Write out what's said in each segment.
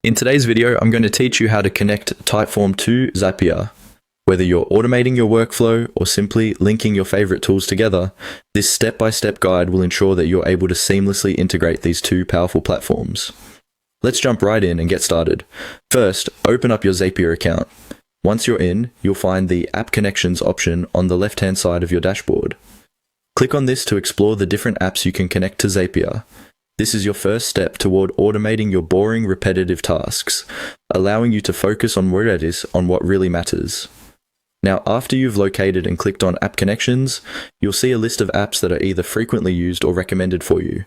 In today's video, I'm going to teach you how to connect Typeform to Zapier. Whether you're automating your workflow or simply linking your favorite tools together, this step-by-step guide will ensure that you're able to seamlessly integrate these two powerful platforms. Let's jump right in and get started. First, open up your Zapier account. Once you're in, you'll find the App Connections option on the left-hand side of your dashboard. Click on this to explore the different apps you can connect to Zapier. This is your first step toward automating your boring, repetitive tasks, allowing you to focus on what really matters. Now, after you've located and clicked on App Connections, you'll see a list of apps that are either frequently used or recommended for you.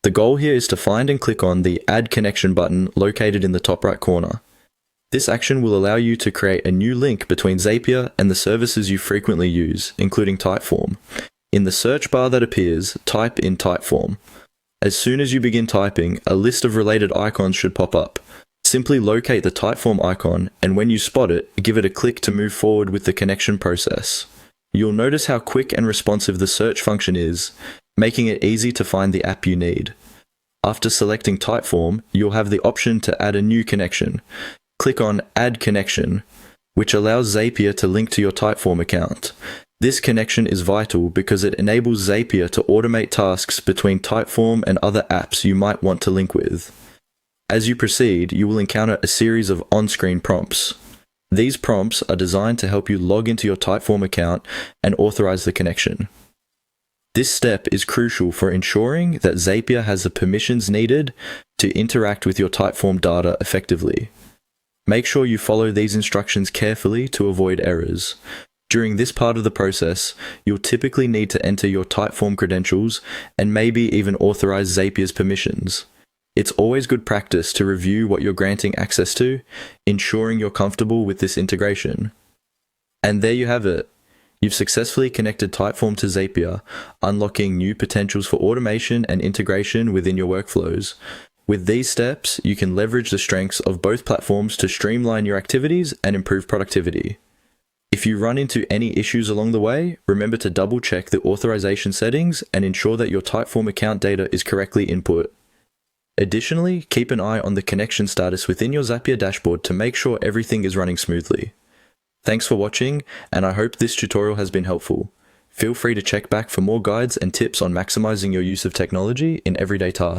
The goal here is to find and click on the Add Connection button located in the top right corner. This action will allow you to create a new link between Zapier and the services you frequently use, including Typeform. In the search bar that appears, type in Typeform. As soon as you begin typing, a list of related icons should pop up. Simply locate the Typeform icon, and when you spot it, give it a click to move forward with the connection process. You'll notice how quick and responsive the search function is, making it easy to find the app you need. After selecting Typeform, you'll have the option to add a new connection. Click on Add Connection, which allows Zapier to link to your Typeform account. This connection is vital because it enables Zapier to automate tasks between Typeform and other apps you might want to link with. As you proceed, you will encounter a series of on-screen prompts. These prompts are designed to help you log into your Typeform account and authorize the connection. This step is crucial for ensuring that Zapier has the permissions needed to interact with your Typeform data effectively. Make sure you follow these instructions carefully to avoid errors. During this part of the process, you'll typically need to enter your Typeform credentials and maybe even authorize Zapier's permissions. It's always good practice to review what you're granting access to, ensuring you're comfortable with this integration. And there you have it. You've successfully connected Typeform to Zapier, unlocking new potentials for automation and integration within your workflows. With these steps, you can leverage the strengths of both platforms to streamline your activities and improve productivity. If you run into any issues along the way, remember to double-check the authorization settings and ensure that your Typeform account data is correctly input. Additionally, keep an eye on the connection status within your Zapier dashboard to make sure everything is running smoothly. Thanks for watching, and I hope this tutorial has been helpful. Feel free to check back for more guides and tips on maximizing your use of technology in everyday tasks.